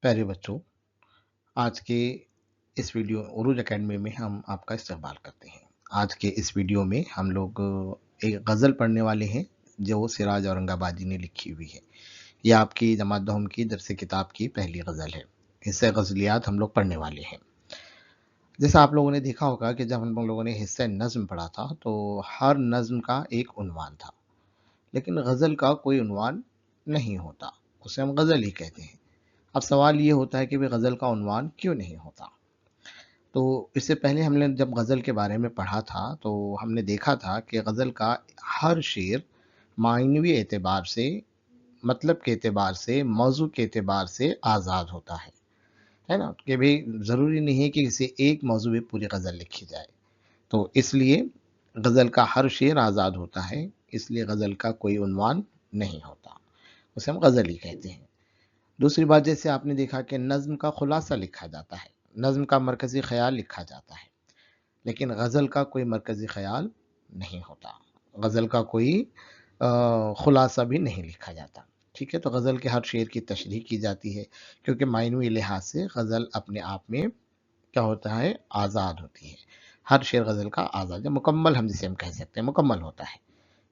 प्यारे बच्चों, आज के इस वीडियो उरूज एकेडमी में हम आपका इस्तकबाल करते हैं। आज के इस वीडियो में हम लोग एक गज़ल पढ़ने वाले हैं जो सिराज औरंगाबादी ने लिखी हुई है। यह आपकी जमात दहम की दरस किताब की पहली गज़ल है। इससे गज़लियात हम लोग पढ़ने वाले हैं। जैसा आप लोगों ने देखा होगा कि जब हम लोगों ने हिस्सा नज़्म पढ़ा था तो हर नज़्म का एक उन्वान था, लेकिन गज़ल का कोई उन्वान नहीं होता, उसे हम गज़ल ही कहते हैं। अब सवाल ये होता है कि भाई गज़ल का उन्वान क्यों नहीं होता? तो इससे पहले हमने जब गज़ल के बारे में पढ़ा था तो हमने देखा था कि गज़ल का हर शेर मायनवी एतबार से, मतलब के एतबार से, मौज़ू के एतबार से आज़ाद होता है ना? कि भई ज़रूरी नहीं है कि किसी एक मौज़ू पे पूरी गज़ल लिखी जाए। तो इसलिए गज़ल का हर शेर आज़ाद होता है, इसलिए गज़ल का कोई उन्वान नहीं होता। उसे हम गज़ल ही कहते हैं। दूसरी बात, जैसे आपने देखा कि नज़्म का खुलासा लिखा जाता है, नज़्म का मरकज़ी ख़याल लिखा जाता है, लेकिन गज़ल का कोई मरकज़ी ख़याल नहीं होता। गज़ल का कोई खुलासा भी नहीं लिखा जाता। ठीक है? तो गज़ल के हर शेर की तशरीह की जाती है, क्योंकि मायनवी लिहाज से गज़ल अपने आप में क्या होता है, आज़ाद होती है। हर शेर गज़ल का आज़ाद है, मुकम्मल हम जिसे हम कह सकते हैं, मुकम्मल होता है।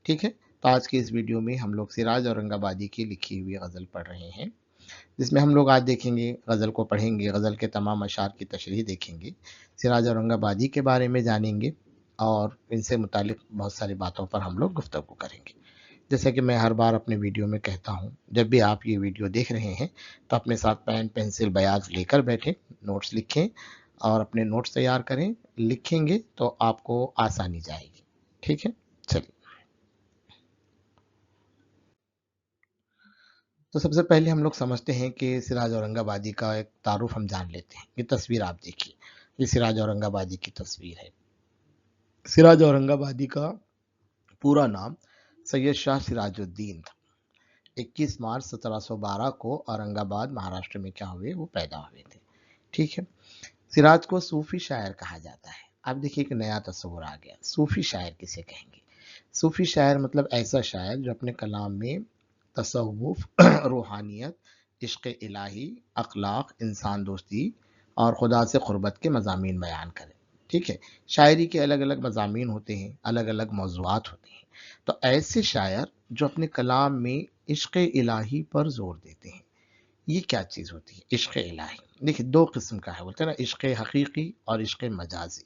ठीक है? तो आज की इस वीडियो में हम लोग सिराज औरंगाबादी की लिखी हुई गज़ल पढ़ रहे हैं, जिसमें हम लोग आज देखेंगे, गज़ल को पढ़ेंगे, गज़ल के तमाम अशार की तशरीह देखेंगे, सिराज औरंगाबादी के बारे में जानेंगे और इनसे मुतालिक बहुत सारी बातों पर हम लोग गुफ्तगू करेंगे। जैसा कि मैं हर बार अपने वीडियो में कहता हूँ, जब भी आप ये वीडियो देख रहे हैं तो अपने साथ पेन, पेंसिल, बयाज लेकर बैठें, नोट्स लिखें और अपने नोट्स तैयार करें। लिखेंगे तो आपको आसानी जाएगी। ठीक है? चलिए। तो सबसे पहले हम लोग समझते हैं कि सिराज औरंगाबादी का एक तारुफ हम जान लेते हैं। ये तस्वीर आप देखिए, ये सिराज औरंगाबादी की तस्वीर है। सिराज औरंगाबादी का पूरा नाम सैयद शाह सिराजुद्दीन था। 21 मार्च 1712 को औरंगाबाद महाराष्ट्र में क्या हुए, वो पैदा हुए थे। ठीक है? सिराज को सूफी शायर कहा जाता है। अब देखिए एक नया तस्वुर आ गया, सूफी शायर किसे कहेंगे? सूफी शायर मतलब ऐसा शायर जो अपने कलाम में तसव्वुफ, रूहानियत, इश्क इलाही, अखलाक, इंसान दोस्ती और खुदा से क़ुरबत के मज़ामीन बयान करे। ठीक है? शायरी के अलग अलग मज़ामीन होते हैं, अलग अलग मौज़ूआत होते हैं। तो ऐसे शायर जो अपने कलाम में इश्क इलाही पर जोर देते हैं, ये क्या चीज़ होती है इश्क इलाही? देखिए 2 किस्म का है, बोलते हैं ना, इश्क हकीकी और इश्क मजाजी।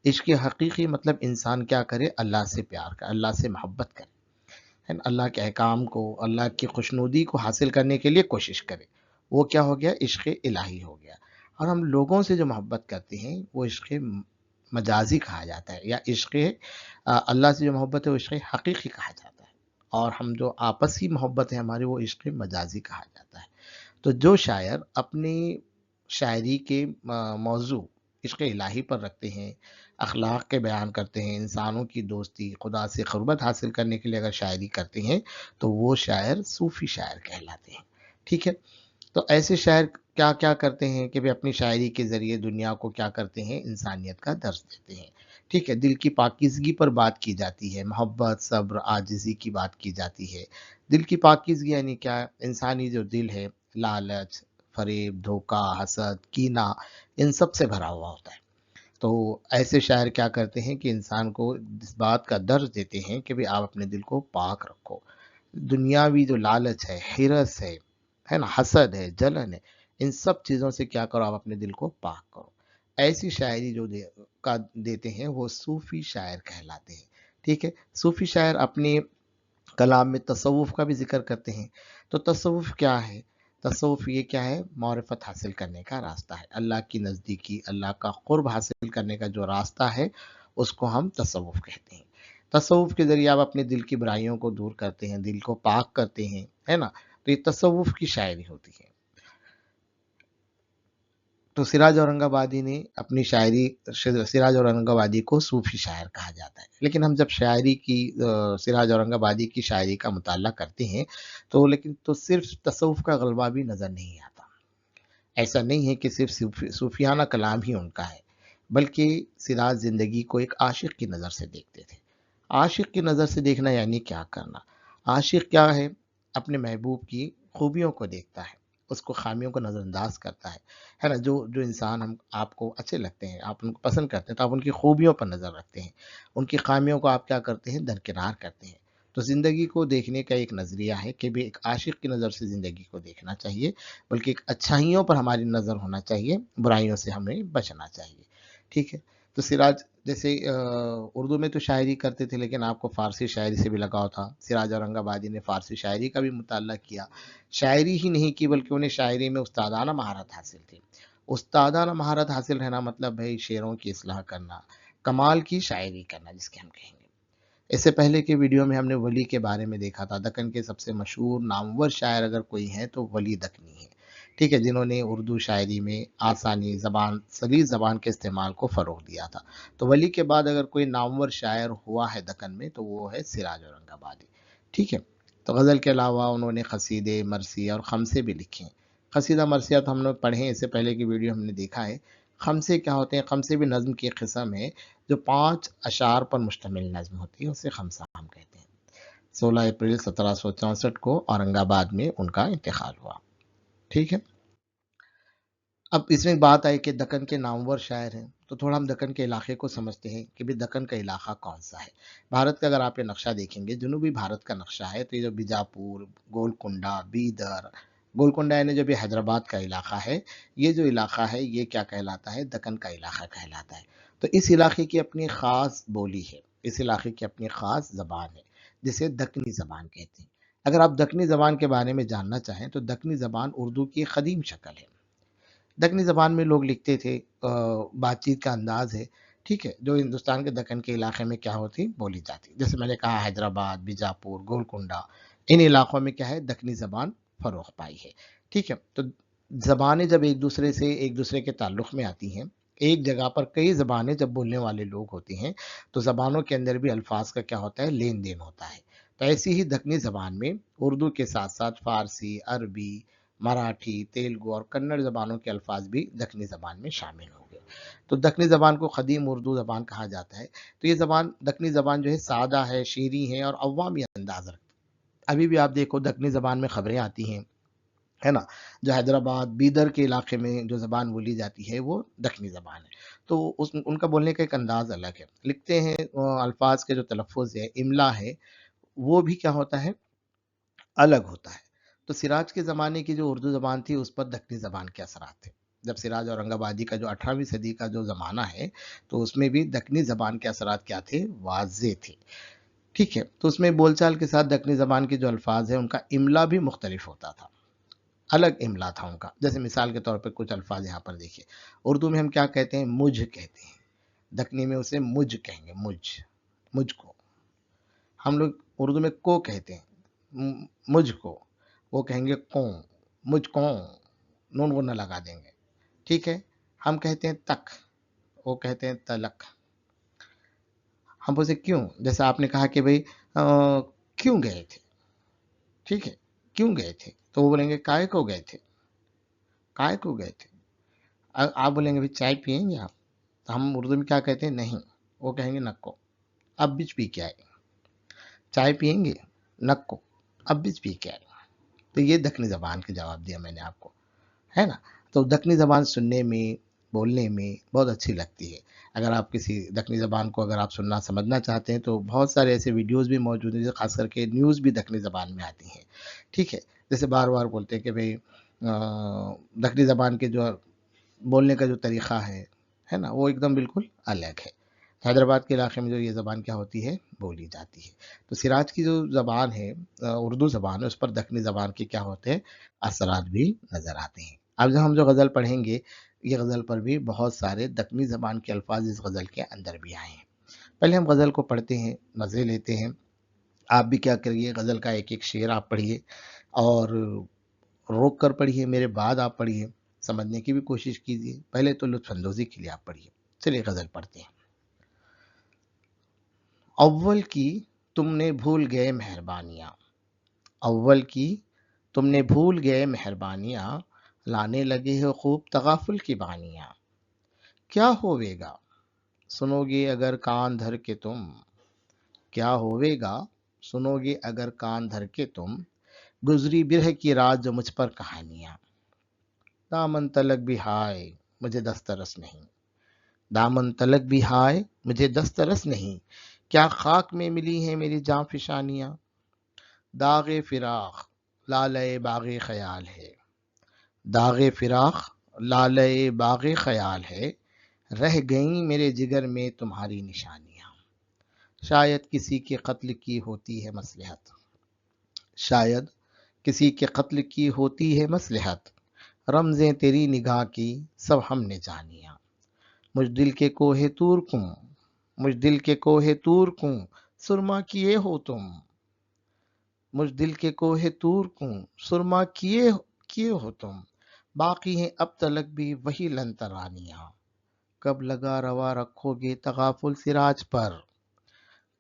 इश्क हकीकी मतलब इंसान क्या करे, अल्लाह से प्यार करे, अल्लाह से मोहब्बत करे, है ना? अल्लाह के अहकाम को, अल्लाह की खुशनुदी को हासिल करने के लिए कोशिश करे। वो क्या हो गया, इश्क इलाही हो गया। और हम लोगों से जो मोहब्बत करते हैं वो इश्क मजाजी कहा जाता है, या इश्क अल्लाह से जो मोहब्बत है वो इश्क हकीकी कहा जाता है। और हम जो आपसी मोहब्बत है हमारी, वो इश्क मजाजी कहा जाता है। तो जो शायर अपनी शायरी के मौजू इश्क इलाही पर रखते हैं, अखलाक के बयान करते हैं, इंसानों की दोस्ती, खुदा से क़ुरबत हासिल करने के लिए अगर शायरी करते हैं, तो वो शायर सूफ़ी शायर कहलाते हैं। ठीक है? तो ऐसे शायर क्या क्या करते हैं कि वे अपनी शायरी के ज़रिए दुनिया को क्या करते हैं, इंसानियत का दर्स देते हैं। ठीक है? दिल की पाकीज़गी पर बात की जाती है, मोहब्बत, सब्र, आजिज़ी की बात की जाती है। दिल की पाकीज़गी यानी क्या? इंसानी जो दिल है, लालच, फ़रेब, धोखा, हसद, कीना, इन सब से भरा हुआ होता है। तो ऐसे शायर क्या करते हैं कि इंसान को इस बात का दर्स देते हैं कि भई आप अपने दिल को पाक रखो। दुनियावी जो लालच है, हिरस है ना? हसद है, जलन है, इन सब चीज़ों से क्या करो, आप अपने दिल को पाक करो। ऐसी शायरी जो देते हैं वो सूफ़ी शायर कहलाते हैं। ठीक है? सूफ़ी शायर अपने कलाम में तसव्वुफ़ का भी ज़िक्र करते हैं। तो तसव्वुफ़ क्या है? तसव्वुफ़ ये क्या है? मारिफ़त हासिल करने का रास्ता है। अल्लाह की नज़दीकी, अल्लाह का क़ुर्ब हासिल करने का जो रास्ता है, उसको हम तसव्वुफ़ कहते हैं। तसव्वुफ़ के ज़रिए आप अपने दिल की बुराइयों को दूर करते हैं, दिल को पाक करते हैं, है ना? तो ये तसव्वुफ़ की शायरी होती है। तो सिराज औरंगाबादी ने अपनी शायरी, सिराज औरंगाबादी को सूफ़ी शायर कहा जाता है। लेकिन हम जब शायरी की सिराज औरंगाबादी की शायरी का मुताला करते हैं, तो लेकिन तो सिर्फ़ तसव्वुफ़ का ग़लबा भी नज़र नहीं आता। ऐसा नहीं है कि सिर्फ़ सूफ़ियाना कलाम ही उनका है, बल्कि सिराज ज़िंदगी को एक आशिक़ की नज़र से देखते थे। आशिक़ की नज़र से देखना यानी क्या करना? आशिक़ क्या है? अपने महबूब की खूबियों को देखता है, اس کو خامیوں کو نظر انداز کرتا ہے نا. جو انسان ہم آپ کو اچھے لگتے ہیں، آپ ان کو پسند کرتے ہیں، تو آپ ان کی خوبیوں پر نظر رکھتے ہیں، ان کی خامیوں کو آپ کیا کرتے ہیں، درکنار کرتے ہیں. تو زندگی کو دیکھنے کا ایک نظریہ ہے کہ بھی ایک عاشق کی نظر سے زندگی کو دیکھنا چاہیے، بلکہ ایک اچھائیوں پر ہماری نظر ہونا چاہیے، برائیوں سے ہمیں بچنا چاہیے. ٹھیک ہے. تو سراج جیسے اردو میں تو شاعری کرتے تھے، لیکن آپ کو فارسی شاعری سے بھی لگاؤ تھا. سراج اورنگ آبادی نے فارسی شاعری کا بھی مطالعہ کیا. شاعری ہی نہیں کی بلکہ انہیں شاعری میں استادانہ مہارت حاصل تھی. استادانہ مہارت حاصل رہنا مطلب بھائی شعروں کی اصلاح کرنا، کمال کی شاعری کرنا جس کے ہم کہیں گے. اس سے پہلے کے ویڈیو میں ہم نے ولی کے بارے میں دیکھا تھا. دکن کے سب سے مشہور نامور شاعر اگر کوئی ہیں تو ولی دکنی ہے. ٹھیک ہے. جنہوں نے اردو شاعری میں آسانی زبان، سلیس زبان کے استعمال کو فروغ دیا تھا. تو ولی کے بعد اگر کوئی نامور شاعر ہوا ہے دکن میں تو وہ ہے سراج اورنگ آبادی. ٹھیک ہے. تو غزل کے علاوہ انہوں نے قصیدے، مرثیہ اور خمسے بھی لکھے ہیں. قصیدہ مرثیہ تو ہم نے پڑھے ہیں، اس سے پہلے کی ویڈیو ہم نے دیکھا ہے. خمسے کیا ہوتے ہیں؟ خمسے بھی نظم کی ایک قسم ہے جو 5 اشعار پر مشتمل نظم ہوتی ہے، اسے خمسہ ہم کہتے ہیں. 16 اپریل 1764 کو اورنگ آباد میں ان کا انتقال ہوا. ٹھیک ہے. اب اس میں بات آئی کہ دکن کے نامور شاعر ہیں، تو تھوڑا ہم دکن کے علاقے کو سمجھتے ہیں کہ بھی دکن کا علاقہ کون سا ہے. بھارت کا اگر آپ یہ نقشہ دیکھیں گے، جنوبی بھارت کا نقشہ ہے، تو یہ جو بیجاپور، گولکنڈا، بیدر، گولکنڈا یعنی جو بھی حیدرآباد کا علاقہ ہے، یہ جو علاقہ ہے یہ کیا کہلاتا ہے؟ دکن کا علاقہ کہلاتا ہے. تو اس علاقے کی اپنی خاص بولی ہے، اس علاقے کی اپنی خاص زبان ہے جسے دکنی زبان کہتے ہیں. اگر آپ دکنی زبان کے بارے میں جاننا چاہیں تو دکنی زبان اردو کی قدیم شکل ہے. دکنی زبان میں لوگ لکھتے تھے، بات چیت کا انداز ہے. ٹھیک ہے. جو ہندوستان کے دکن کے علاقے میں کیا ہوتی؟ بولی جاتی. جیسے میں نے کہا حیدرآباد، بیجاپور، گولکنڈا، ان علاقوں میں کیا ہے؟ دکنی زبان فروغ پائی ہے. ٹھیک ہے. تو زبانیں جب ایک دوسرے کے تعلق میں آتی ہیں، ایک جگہ پر کئی زبانیں جب بولنے والے لوگ ہوتے ہیں تو زبانوں کے اندر بھی الفاظ کا کیا ہوتا ہے؟ لین دین ہوتا ہے. تو ایسی ہی دکنی زبان میں اردو کے ساتھ ساتھ فارسی، عربی، مراٹھی، تیلگو اور کنڑ زبانوں کے الفاظ بھی دکنی زبان میں شامل ہوں گے. تو دکنی زبان کو قدیم اردو زبان کہا جاتا ہے. تو یہ زبان، دکنی زبان جو ہے سادہ ہے، شیریں ہے اور عوامی انداز رکھتی ہے. ابھی بھی آپ دیکھو دکنی زبان میں خبریں آتی ہیں، ہے نا. جو حیدرآباد، بیدر کے علاقے میں جو زبان بولی جاتی ہے وہ دکنی زبان ہے. تو ان کا بولنے کا ایک انداز الگ ہے. لکھتے ہیں الفاظ کے جو تلفظ ہے، املا ہے، وہ بھی کیا ہوتا ہے؟ الگ ہوتا ہے. تو سراج کے زمانے کی جو اردو زبان تھی اس پر دکنی زبان کے اثرات تھے. جب سراج اورنگ آبادی کا جو 18ویں صدی کا جو زمانہ ہے تو اس میں بھی دکنی زبان کے اثرات کیا تھے؟ واضح تھے. ٹھیک ہے. تو اس میں بول چال کے ساتھ دکنی زبان کے جو الفاظ ہیں ان کا املا بھی مختلف ہوتا تھا، الگ املا تھا ان کا. جیسے مثال کے طور پہ کچھ الفاظ یہاں پر دیکھیے. اردو میں ہم کیا کہتے ہیں؟ مجھ کہتے ہیں. دکنی میں اسے مجھ کہیں گے، مجھ کو. ہم لوگ اردو میں کو کہتے ہیں، مجھ کو. وہ کہیں گے کون، مجھ کون، نون وہ نہ لگا دیں گے. ٹھیک ہے. ہم کہتے ہیں تک، وہ کہتے ہیں تلک. ہم پوچھے کیوں، جیسے آپ نے کہا کہ بھئی کیوں گئے تھے. ٹھیک ہے. کیوں گئے تھے تو وہ بولیں گے کائے کو گئے تھے، کائے کو گئے تھے. آپ بولیں گے چائے پئیں گے آپ، تو ہم اردو میں کیا کہتے ہیں؟ نہیں. وہ کہیں گے نکو، اب بچ پی کے آئے. چائے پئیں گے؟ نکو، اب بچ پی کے آئے. تو یہ دکنی زبان کے جواب دیا میں نے آپ کو، ہے نا. تو دکنی زبان سننے میں، بولنے میں بہت اچھی لگتی ہے. اگر آپ کسی دکنی زبان کو اگر آپ سننا سمجھنا چاہتے ہیں تو بہت سارے ایسے ویڈیوز بھی موجود ہیں، خاص کر کے نیوز بھی دکنی زبان میں آتی ہیں. ٹھیک ہے. جیسے بار بار بولتے ہیں کہ بھئی دکنی زبان کے جو بولنے کا جو طریقہ ہے نا، وہ ایک دم بالکل الگ ہے. حیدرآباد کے علاقے میں جو یہ زبان کیا ہوتی ہے؟ بولی جاتی ہے. تو سراج کی جو زبان ہے، اردو زبان ہے، اس پر دکنی زبان کے کیا ہوتے ہیں؟ اثرات بھی نظر آتے ہیں. اب جو ہم جو غزل پڑھیں گے، یہ غزل پر بھی بہت سارے دکنی زبان کے الفاظ اس غزل کے اندر بھی آئے ہیں. پہلے ہم غزل کو پڑھتے ہیں، مزے لیتے ہیں. آپ بھی کیا کریے، غزل کا ایک ایک شعر آپ پڑھیے اور روک کر پڑھیے، میرے بعد آپ پڑھیے، سمجھنے کی بھی کوشش کیجیے. پہلے تو لطف اندوزی کے لیے آپ پڑھیے. چلیے غزل پڑھتے ہیں. اول کی تم نے بھول گئے مہربانیاں، اول کی تم نے بھول گئے مہربانیاں، لانے لگے ہو خوب تغافل کی بانیاں. کیا ہوئے گا سنو گے اگر کان دھر کے تم، کیا ہوئے گا سنو گے اگر کان دھر کے تم، گزری برہ کی رات جو مجھ پر کہانیاں. दामन तलक भी हाय मुझे दस्तरस नहीं, दामन तलक भी हाय मुझे दस्तरस नहीं, क्या खाक में मिली हैं मेरी जां फिशानियां, दागे फिराख लालए बागे ख्याल है, दागे फिराख लालए बागे ख्याल है, रह गई मेरे जिगर में तुम्हारी निशानियां, शायद किसी के कत्ल की होती है मसलहत, शायद किसी के कत्ल की होती है मसलहत, रमज़ें तेरी निगाह की सब हमने जानिया, मुझ दिल के कोहे तूर को, मुझ दिल के कोहे तूर को सुरमा किए हो तुम, मुझ दिल के कोहे तूर को सुरमा किए किए हो तुम, बाकी हैं अब तलक भी वही लंतरानियां, कब लगा रवा रखोगे तगाफुल सिराज पर,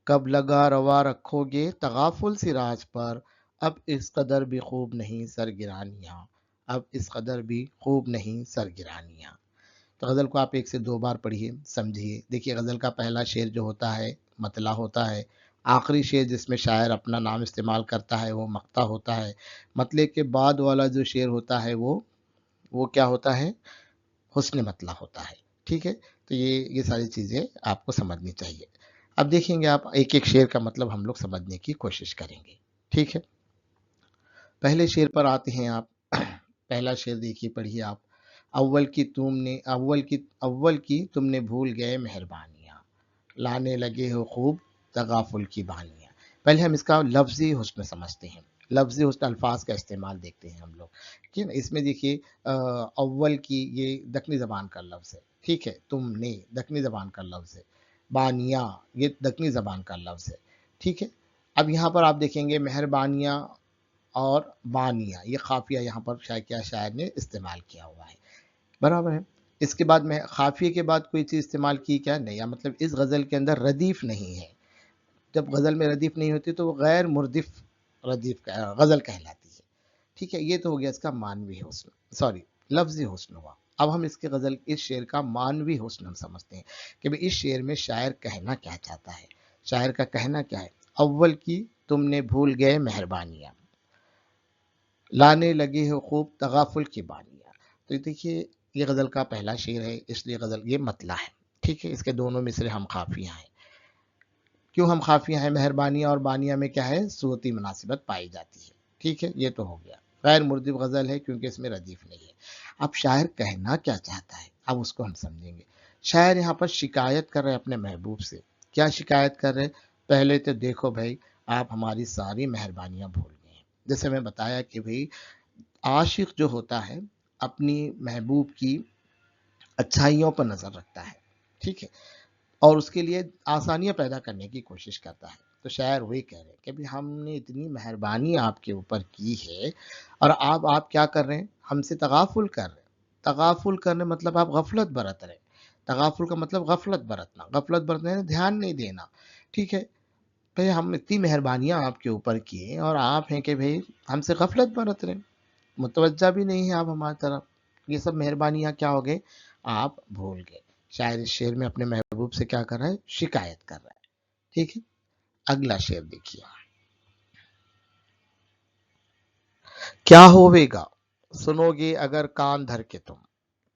कब लगा रवा रखोगे तगाफुल सिराज पर, अब इस कदर भी खूब नहीं सरगिरानियां, अब इस कदर भी खूब नहीं सरगिरानियां। तो गज़ल को आप एक से दो बार पढ़िए, समझिए। देखिए गज़ल का पहला शेर जो होता है मतला होता है, आखिरी शेर जिसमें शायर अपना नाम इस्तेमाल करता है वो मक्ता होता है, मतले के बाद वाला जो शेर होता है वो क्या होता है, हुस्न मतला होता है। ठीक है, तो ये सारी चीज़ें आपको समझनी चाहिए। अब देखेंगे आप एक एक शेर का मतलब हम लोग समझने की कोशिश करेंगे। ठीक है, पहले शेर पर आते हैं आप। पहला शेर देखिए, पढ़िए आप। अव्वल की तुमने भूल गए मेहरबानियाँ, लाने लगे हो खूब तगाफुल की बानियाँ। पहले हम इसका लफ्ज़ी हुस्न समझते हैं, लफ्ज़ी हुस्न अल्फाज का इस्तेमाल देखते हैं हम लोग। ठीक है ना, इसमें देखिए अव्वल की ये दक्कनी ज़बान का लफ्ज़ है। ठीक है, तुमने दक्कनी ज़बान का लफ्ज़ है, बानियाँ ये दक्कनी ज़बान का लफ्ज़ है। ठीक है, अब यहाँ पर आप देखेंगे मेहरबानियाँ और बानिया ये काफिया यहाँ पर शायर ने इस्तेमाल किया हुआ है, बराबर है। इसके बाद में काफिए के बाद कोई चीज़ इस्तेमाल की क्या नहीं, या मतलब इस गज़ल के अंदर रदीफ नहीं है। जब गज़ल में रदीफ नहीं होती तो वो गैर मुरदिफ गज़ल कहलाती है। ठीक है, ये तो हो गया इसका मानवी हुस्न, सॉरी लफ्ज़ी हुस्न हुआ। अब हम इसके गज़ल इस शेर का मानवी हुस्न हम समझते हैं कि भाई इस शेर में शायर कहना क्या चाहता है। शायर का कहना क्या है, अव्वल की तुमने भूल गए मेहरबानियाँ, लाने लगे हो खूब तगाफुल की बानियाँ। तो देखिए ये गज़ल का पहला शेर है, इसलिए गज़ल ये मतला है। ठीक है, इसके दोनों मिसरे हम काफियाँ हैं। क्यों हम काफियाँ हैं, मेहरबानियाँ और बानियाँ में क्या है, सूरती मुनासिबत पाई जाती है। ठीक है, ये तो हो गया। गैर मुर्दिफ गज़ल है क्योंकि इसमें रदीफ नहीं है। अब शायर कहना क्या चाहता है, अब उसको हम समझेंगे। शायर यहाँ पर शिकायत कर रहे हैं अपने महबूब से। क्या शिकायत कर रहे हैं, पहले तो देखो भाई आप हमारी सारी मेहरबानियाँ भूल गए हैं। जैसे मैं बताया कि भाई आशिक जो होता है अपनी महबूब की अच्छाइयों पर नज़र रखता है। ठीक है, और उसके लिए आसानियाँ पैदा करने की कोशिश करता है। तो शायर वही कह रहे हैं कि भाई हमने इतनी मेहरबानी आपके ऊपर की है और आप क्या कर रहे हैं, हमसे तगाफुल कर रहे हैं। तगाफुल करने मतलब आप गफलत बरत रहे हैं। तगाफुल का मतलब गफलत बरतना, गफलत बरतने में ध्यान नहीं देना। ठीक है, भाई हम इतनी मेहरबानियाँ आपके ऊपर किए और आप हैं कि भाई हमसे गफलत बरत रहे हैं, मुतवज्जा भी नहीं है आप हमारी तरफ। ये सब मेहरबानियाँ क्या हो गए, आप भूल गए। शायर इस शेर में अपने महबूब से क्या कर रहा है, शिकायत कर रहा है। ठीक है, अगला शेर देखिए। क्या होवेगा सुनोगे अगर कान धर के तुम,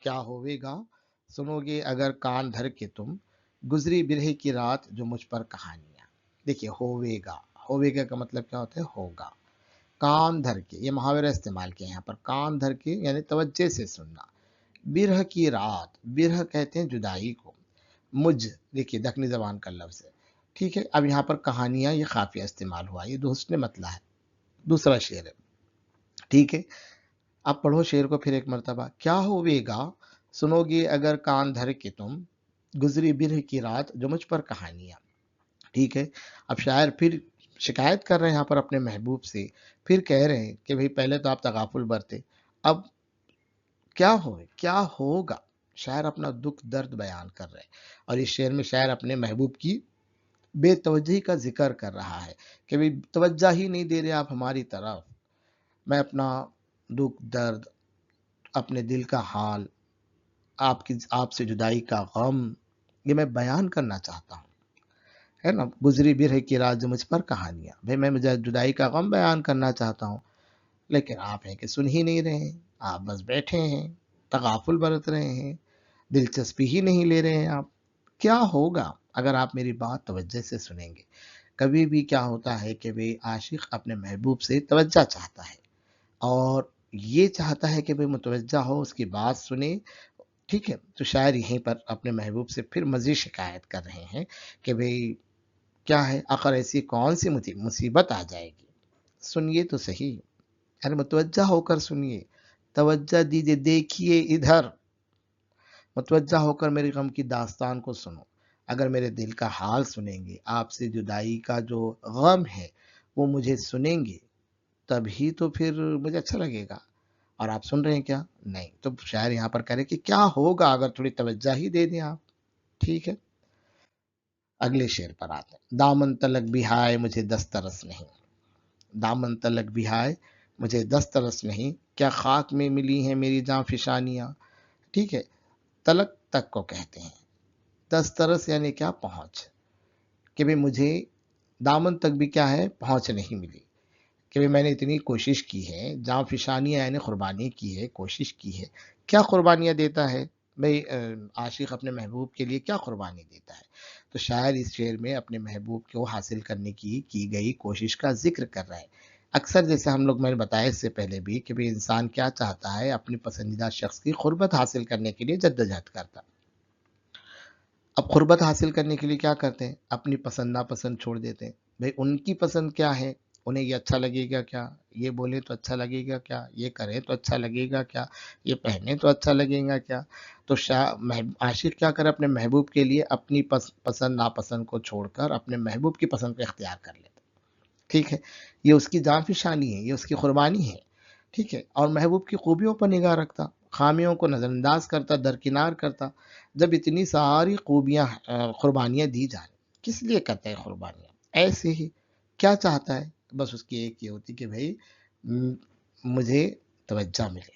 क्या होवेगा सुनोगे अगर कान धर के तुम, गुजरी बिरह की रात जो मुझ पर कहानियां। देखिए होवेगा, होवेगा का मतलब क्या होता है, होगा। कान धर के, ये मुहावरा इस्तेमाल किया यहाँ पर, कान धर के यानी तवज्जे से सुनना। बिरह की रात, बिरह कहते हैं जुदाई को, मुझ देखिए दक्कनी ज़बान का लफ्ज़ है। ठीक है, अब यहाँ पर कहानियाँ ये काफ़िया इस्तेमाल हुआ, ये हुस्न मतला है। दूसरा शेर है। ठीक है, अब पढ़ो शेर को फिर एक मर्तबा। क्या होवेगा सुनोगे अगर कान धर के तुम, गुजरी बिरह की रात जो मुझ पर कहानियाँ। ठीक है, अब शायर फिर शिकायत कर रहे हैं यहाँ पर अपने महबूब से, फिर कह रहे हैं कि भाई पहले तो आप तगाफुल बरते, अब क्या होगा। शायर अपना दुख दर्द बयान कर रहे हैं और इस शेर में शायर अपने महबूब की बेतवज्जी का जिक्र कर रहा है कि भाई तवज्जा ही नहीं दे रहे आप हमारी तरफ। मैं अपना दुख दर्द, अपने दिल का हाल, आपकी आपसे जुदाई का गम, ये मैं बयान करना चाहता हूँ, है ना। गुजरी बिरह की रात जो मुझ पर कहानियाँ, भाई मैं मुझे जुदाई का गम बयान करना चाहता हूँ, लेकिन आप हैं कि सुन ही नहीं रहे हैं, आप बस बैठे हैं। तगाफुल बरत रहे हैं, दिलचस्पी ही नहीं ले रहे हैं आप। क्या होगा अगर आप मेरी बात तवज्जो से सुनेंगे? कभी भी क्या होता है कि भई आशिक अपने महबूब से तवज्जो चाहता है और ये चाहता है कि भई मुतवज्जा हो, उसकी बात सुने, ठीक है? तो शायर यहीं पर अपने महबूब से फिर मज़ीद शिकायत कर रहे हैं कि भई क्या है, आखिर ऐसी कौन-सी मुसीबत आ जाएगी? सुनिए तो सही, अरे मुतवज्जा होकर सुनिए, तवज्जो दीजिए, देखिए इधर, मुतवज्जा होकर मेरे गम की दास्तान को सुनो। अगर मेरे दिल का हाल सुनेंगे, आपसे जुदाई का जो गम है, वो मुझे सुनेंगे, तभी तो फिर मुझे अच्छा लगेगा। और आप सुन रहे हैं क्या? नहीं। तो शायर यहाँ पर कह रहे हैं कि क्या होगा अगर थोड़ी तवज्जो ही दे दें आप, ठीक है? अगले शेर पर आते हैं। दामन तलक भी हाय मुझे दस्तरस नहीं, दामन तलक भी हाय मुझे दस्तरस नहीं, क्या खाक में मिली हैं मेरी जाँफ़िशानियाँ, ठीक है? तलक तक को कहते हैं। दस्तरस यानी क्या? पहुँच, कि भई मुझे दामन तक भी क्या है? पहुँच नहीं मिली, कि भई मैंने इतनी कोशिश की है, जाँफ़िशानियाँ यानी कुर्बानी की है, कोशिश की है। क्या कुर्बानियाँ देता है? भई आशिक अपने महबूब के लिए क्या कुर्बानी देता है? तो शायर इस शेर में अपने महबूब को हासिल करने की गई कोशिश का ज़िक्र कर रहा है। अक्सर जैसे हम लोग मैंने बताया इससे पहले भी कि भई इंसान क्या चाहता है? अपनी पसंदीदा शख्स की क़ुर्बत हासिल करने के लिए जद्दोजहद करता है। अब क़ुर्बत हासिल करने के लिए क्या करते हैं? अपनी पसंद नापसंद छोड़ देते हैं। भई उनकी पसंद क्या है? उन्हें ये अच्छा लगेगा क्या? ये बोले तो अच्छा लगेगा क्या? ये करें तो अच्छा लगेगा क्या? ये पहने तो अच्छा लगेगा क्या? तो आशिक क्या करे अपने महबूब के लिए अपनी पसंद नापसंद को छोड़कर अपने महबूब की पसंद को इख्तियार कर लेता है। ठीक है? ये उसकी जान-फ़िशानी है, ये उसकी कुर्बानी है, ठीक है? और महबूब की खूबियों पर निगाह रखता, ख़ामियों को नज़रअंदाज़ करता, दरकिनार करता। जब इतनी सारी खूबियाँ कुर्बानियाँ दी जा रही, किस लिए करता है कुर्बानियाँ? ऐसे ही, क्या चाहता है? बस उसकी एक ये होती कि भई उम, मुझे तवज्जो मिले,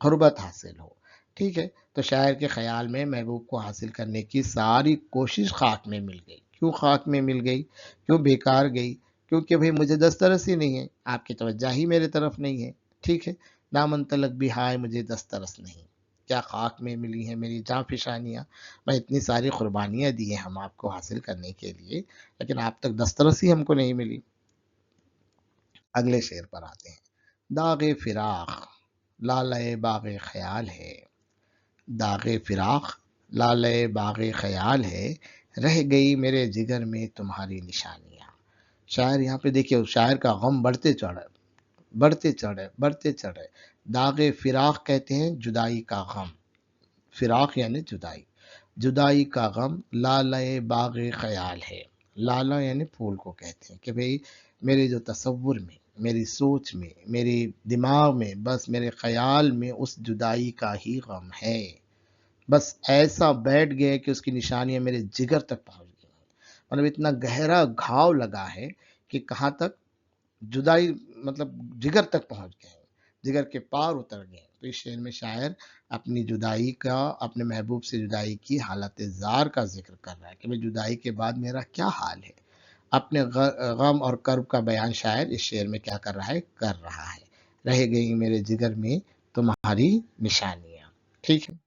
क़ुर्बत हासिल हो, ठीक है? तो शायर के ख़याल में महबूब को हासिल करने की सारी कोशिश ख़ाक में मिल गई। क्यों ख़ाक में मिल गई? क्यों बेकार गई? क्योंकि भई मुझे दस्तरस ही नहीं है, आपकी तवज्जो ही मेरे तरफ नहीं है, ठीक है? दामन तलक भी हाय मुझे दस्तरस नहीं, क्या ख़ाक में मिली हैं मेरी जाँफ़िशानियाँ? मैं इतनी सारी कुर्बानियाँ दी हैं हम आपको हासिल करने के लिए, लेकिन आप तक दस्तरस ही हमको नहीं मिली। अगले शेर पर आते हैं। दाग़े फ़िराक़ लालए बाग़े ख़याल है, दाग़े फ़िराक़ लालए बाग़े ख़याल है, रह गई मेरे जिगर में तुम्हारी निशानियाँ। शायर यहाँ पे देखिए शायर का गम बढ़ते चढ़ रहा है, बढ़ते चढ़ रहा है, बढ़ते चढ़ रहा है। दाग़े फ़िराक़ कहते हैं जुदाई का गम, फ़िराक़ यानी जुदाई, जुदाई का गम लालए बाग़े ख़याल है। लाला यानी फूल को कहते हैं कि भई मेरे जो तसव्वुर में, मेरी सोच में, मेरे दिमाग में, बस मेरे ख़याल में उस जुदाई का ही गम है। बस ऐसा बैठ गया है कि उसकी निशानियाँ मेरे जिगर तक पहुँच गई हैं। मतलब इतना गहरा घाव लगा है कि कहाँ तक? जुदाई, मतलब जिगर तक पहुँच गए हैं, जिगर के पार उतर गए हैं। तो इस शेर में शायर अपनी जुदाई का, अपने महबूब से जुदाई की हालत ज़ार का ज़िक्र कर रहा है कि भई जुदाई के बाद मेरा क्या हाल है। अपने गम और कर्ब का बयान शायर इस शेर में क्या कर रहा है? कर रहा है। रह गई मेरे जिगर में तुम्हारी निशानियाँ, ठीक है?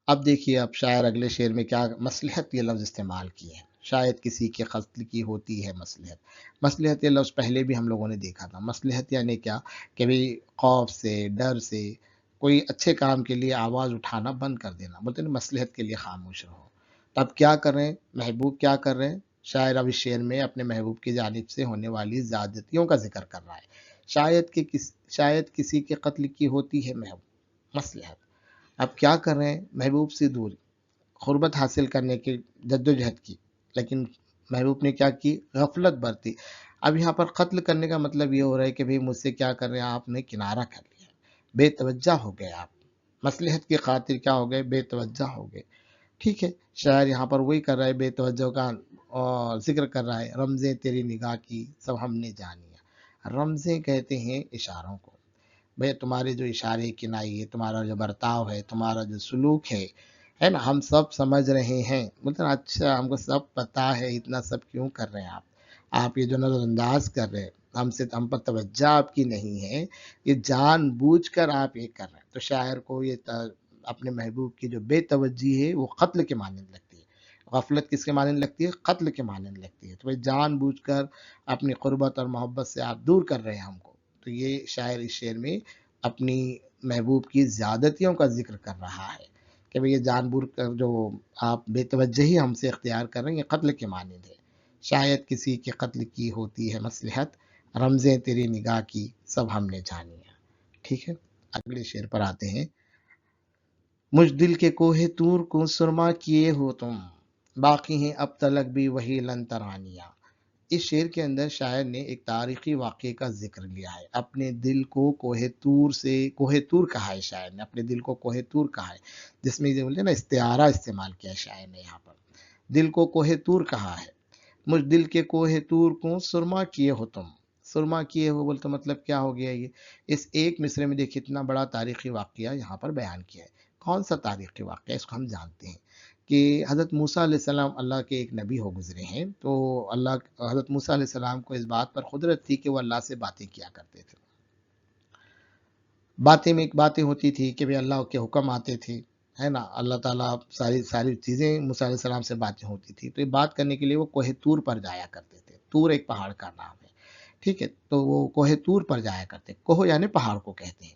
अब देखिए अब शायर अगले शेर में क्या मसलहत ये लफ्ज़ इस्तेमाल किए हैं। शायद किसी के क़त्ल की होती है मसलहत। मसलहत ये लफ्ज़ पहले भी हम लोगों ने देखा था। मसलहत यानी क्या? कि भई खौफ़ से, डर से कोई अच्छे काम के लिए आवाज़ उठाना बंद कर देना। बोलते हैं ना मसलहत के लिए ख़ामोश रहो। तब क्या कर रहे हैं? महबूब क्या कर रहे हैं? शायर अब इस शेर में अपने महबूब की जानिब से होने वाली ज़्यादतियों का ज़िक्र कर रहा है। शायद किसी के क़त्ल की होती है मसलहत। अब क्या कर रहे हैं? महबूब से दूर, ग़ुरबत हासिल करने की जद्दोजहद की, लेकिन महबूब ने क्या की? गफ़लत बरती। अब यहाँ पर क़त्ल करने का मतलब ये हो रहा है कि भई मुझसे क्या कर रहे हैं? आपने किनारा कर लिया, बेतवज्जो हो गए आप, मसलहत की ख़ातिर क्या हो गए? बेतवज्जो हो गए, ठीक है? शायर यहाँ पर वही कर रहा है, बेतवज्जो का ज़िक्र कर रहा है। रमज़ें तेरी निगाह की सब हमने जानियाँ। रमज़ें कहते हैं इशारों को। भई तुम्हारे जो इशारे किनाई, तुम्हारा जो बर्ताव है, तुम्हारा जो सलूक है ना? हम सब समझ रहे हैं। बोलते हैं अच्छा हमको सब पता है, इतना सब क्यों कर रहे हैं आप? आप ये जो नज़रअंदाज़ कर रहे हैं, ہم پر توجہ آپ کی نہیں ہے، یہ جان بوجھ کر آپ یہ کر رہے ہیں۔ تو شاعر کو یہ اپنے محبوب کی جو بے توجہی ہے وہ قتل کے مانند لگتی ہے، غفلت کس کے مانند لگتی ہے؟ قتل کے مانند لگتی ہے۔ تو بھائی جان بوجھ کر اپنی قربت اور محبت سے آپ دور کر رہے ہیں ہم کو۔ تو یہ شاعر اس شعر میں اپنی محبوب کی زیادتیوں کا ذکر کر رہا ہے کہ بھئی یہ جان بوجھ کر جو آپ بے توجہی ہم سے اختیار کر رہے ہیں، یہ قتل کے مانند ہے۔ شاید کسی کے قتل کی ہوتی ہے مصلحت، رمزیں تیری نگاہ کی سب ہم نے جانی ہیں۔ ٹھیک ہے، اگلے شعر پر آتے ہیں۔ مجھ دل کے کوہ طور کو سرما کیے ہو تم، باقی ہیں اب تلک بھی وہی لن ترانیاں۔ اس شعر کے اندر شاعر نے ایک تاریخی واقعے کا ذکر لیا ہے، اپنے دل کو کوہ طور کہا ہے شاعر نے، اپنے دل کو کوہ طور کہا ہے، جس میں یہ بولتے ہیں نا استعارہ استعمال کیا ہے شاعر نے یہاں پر، دل کو کوہ طور کہا ہے۔ مجھ دل کے کوہ طور کو سرما کیے ہو تم، سرما کیے ہو بولتے مطلب کیا ہو گیا یہ؟ اس ایک مصرے میں دیکھیں اتنا بڑا تاریخی واقعہ یہاں پر بیان کیا ہے۔ کون سا تاریخی واقعہ؟ اس کو ہم جانتے ہیں کہ حضرت موسیٰ علیہ السلام اللہ کے ایک نبی ہو گزرے ہیں، تو حضرت موسیٰ علیہ السلام کو اس بات پر قدرت تھی کہ وہ اللہ سے باتیں کیا کرتے تھے۔ باتیں میں ایک باتیں ہوتی تھی کہ اللہ کے حکم آتے تھے، ہے نا، اللہ تعالیٰ ساری چیزیں موسیٰ علیہ السلام سے باتیں ہوتی تھی، تو یہ بات کرنے کے لیے وہ کوہ طور پر جایا کرتے تھے۔ طور ایک پہاڑ کا نام ہے، ٹھیک ہے، تو وہ کوہ طور پر جایا کرتے، کوہ یعنی پہاڑ کو کہتے ہیں۔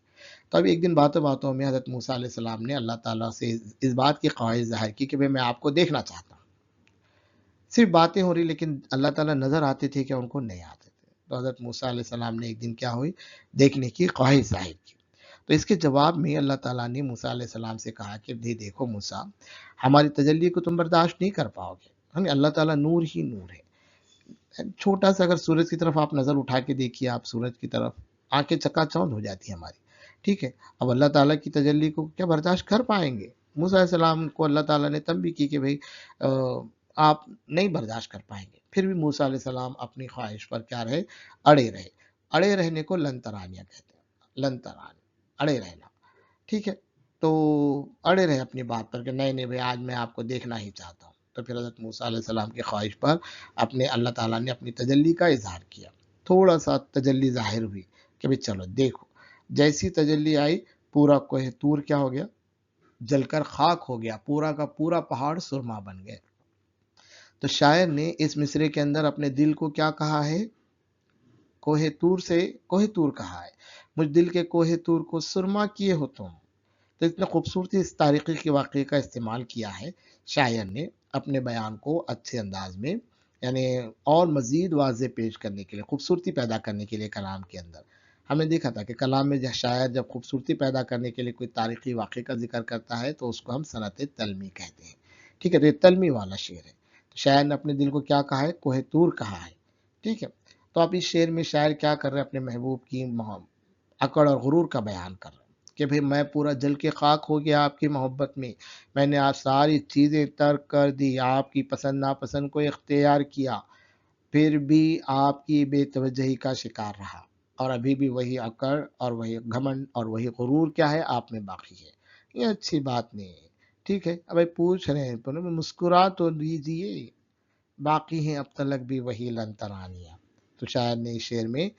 تو اب ایک دن باتوں باتوں میں حضرت موسیٰ علیہ السلام نے اللہ تعالیٰ سے اس بات کی خواہش ظاہر کی کہ میں آپ کو دیکھنا چاہتا ہوں۔ صرف باتیں ہو رہی لیکن اللہ تعالیٰ نظر آتے تھے کہ ان کو نہیں آتے تھے۔ تو حضرت موسیٰ علیہ السلام نے ایک دن کیا ہوئی؟ دیکھنے کی خواہش ظاہر کی۔ تو اس کے جواب میں اللہ تعالیٰ نے موسیٰ علیہ السلام سے کہا کہ دیکھو موسیٰ، ہماری تجلی کو تم برداشت نہیں کر پاؤ گے، اللہ تعالیٰ نور ہی نور ہے۔ چھوٹا سا اگر سورج کی طرف آپ نظر اٹھا کے دیکھیے، آپ سورج کی طرف، آنکھیں چکا چوندھ ہو جاتی ہیں ہماری، ٹھیک ہے۔ اب اللہ تعالیٰ کی تجلی کو کیا برداشت کر پائیں گے؟ موسیٰ علیہ السلام کو اللہ تعالیٰ نے تنبیہ کی کہ بھئی آپ نہیں برداشت کر پائیں گے۔ پھر بھی موسیٰ علیہ السلام اپنی خواہش پر کیا رہے؟ اڑے رہے۔ اڑے رہنے کو لن ترانیہ کہتے ہیں، لن ترانی، اڑے رہنا، ٹھیک ہے۔ تو اڑے رہے اپنی بات پر کہ نہیں بھئی آج میں آپ کو دیکھنا ہی چاہتا ہوں۔ تو پھر حضرت موسیٰ علیہ السلام کی خواہش پر اللہ تعالیٰ نے اپنی تجلی کا اظہار کیا، تھوڑا سا تجلی ظاہر ہوئی کہ بھئی چلو دیکھو۔ جیسی تجلی آئی، پورا کوہ طور کیا ہو گیا؟ جل کر خاک ہو گیا، پورا کا پورا پہاڑ سرما بن گئے۔ تو شاعر نے اس مصرے کے اندر اپنے دل کو کیا کہا ہے؟ کوہ طور کہا ہے، مجھ دل کے کوہ طور کو سرما کیے ہو تم۔ تو اتنا خوبصورتی اس تاریخی واقعے کا استعمال کیا ہے شاعر نے اپنے بیان کو اچھے انداز میں، یعنی اور مزید واضح پیش کرنے کے لیے، خوبصورتی پیدا کرنے کے لیے کلام کے اندر۔ ہم نے دیکھا تھا کہ کلام میں شاعر جب خوبصورتی پیدا کرنے کے لیے کوئی تاریخی واقعے کا ذکر کرتا ہے تو اس کو ہم صنعت تلمی کہتے ہیں، ٹھیک ہے۔ تو یہ تلمی والا شعر ہے۔ تو شاعر نے اپنے دل کو کیا کہا ہے؟ کوہ طور کہا ہے، ٹھیک ہے۔ تو اب اس شعر میں شاعر کیا کر رہے ہیں؟ اپنے محبوب کی اکڑ اور غرور کا بیان کر رہے ہیں کہ بھئی میں پورا جل کے خاک ہو گیا آپ کی محبت میں نے آپ ساری چیزیں ترک کر دی، آپ کی پسند ناپسند کو اختیار کیا، پھر بھی آپ کی بے توجہی کا شکار رہا، اور ابھی بھی وہی اکڑ اور وہی گھمنڈ اور وہی غرور کیا ہے؟ آپ میں باقی ہے۔ یہ اچھی بات نہیں ہے، ٹھیک ہے۔ اب پوچھ رہے ہیں تو مسکرا تو دیجیے، باقی ہیں اب تلک بھی وہی لن ترانیاں۔ تو شاعر نے اس شعر میں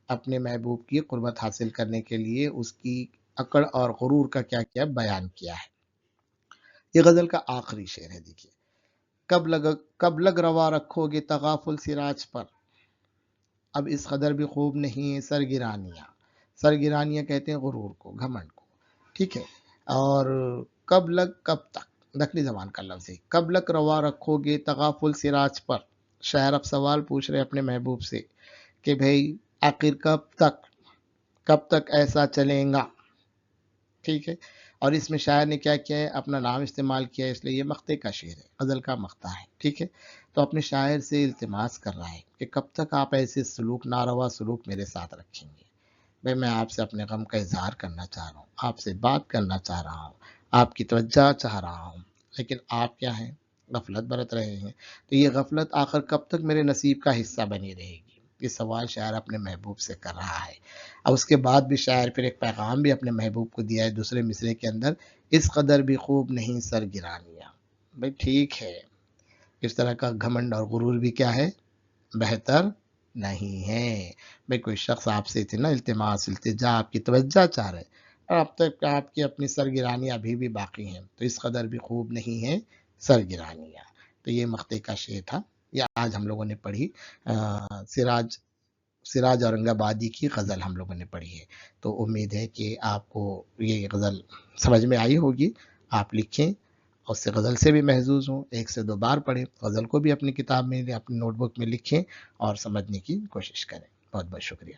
اپنے محبوب کی قربت حاصل کرنے کے لیے اس کی اکڑ اور غرور کا کیا کیا بیان کیا ہے۔ یہ غزل کا آخری شعر ہے، دیکھیے۔ کب لگ روا رکھو گے تغافل سراج پر، اب اس قدر بھی خوب نہیں ہے سرگرانیاں۔ سرگرانیاں کہتے ہیں غرور کو، گھمنڈ کو، ٹھیک ہے۔ اور کب تک دکنی زبان کا لفظ ہے، کب لگ روا رکھو گے تغافل سراج پر۔ شاعر اب سوال پوچھ رہے اپنے محبوب سے کہ بھئی آخر کب تک ایسا چلیں گا، ٹھیک ہے۔ اور اس میں شاعر نے کیا کیا ہے؟ اپنا نام استعمال کیا ہے، اس لیے یہ مقطع کا شعر ہے، غزل کا مقطع ہے، ٹھیک ہے۔ تو اپنے شاعر سے التماس کر رہا ہے کہ کب تک آپ ایسے سلوک، ناروا سلوک میرے ساتھ رکھیں گے؟ بھئی میں آپ سے اپنے غم کا اظہار کرنا چاہ رہا ہوں، آپ سے بات کرنا چاہ رہا ہوں، آپ کی توجہ چاہ رہا ہوں، لیکن آپ کیا ہیں؟ غفلت برت رہے ہیں۔ تو یہ غفلت آخر کب تک میرے نصیب کا حصہ بنی رہے گی؟ یہ سوال شاعر اپنے محبوب سے کر رہا ہے۔ اور اس کے بعد بھی شاعر پھر ایک پیغام بھی اپنے محبوب کو دیا ہے دوسرے مصرے کے اندر، اس قدر بھی خوب نہیں سرگرانیاں۔ بھئی ٹھیک ہے، اس طرح کا گھمنڈ اور غرور بھی کیا ہے؟ بہتر نہیں ہے۔ بھئی کوئی شخص آپ سے اتنا التماس، التجا، آپ کی توجہ چاہ رہا ہے اور اب تک آپ کی اپنی سرگرانیاں ابھی بھی باقی ہیں، تو اس قدر بھی خوب نہیں ہیں سرگرانیاں۔ تو یہ مقطع کا شعر تھا، یہ آج ہم لوگوں نے پڑھی سراج اورنگ آبادی کی غزل ہم لوگوں نے پڑھی ہے۔ تو امید ہے کہ آپ کو یہ غزل سمجھ میں آئی ہوگی، آپ لکھیں، اس سے غزل سے بھی محظوظ ہوں، 1 سے 2 بار پڑھیں، غزل کو بھی اپنی کتاب میں اپنی نوٹ بک میں لکھیں اور سمجھنے کی کوشش کریں۔ بہت بہت شکریہ۔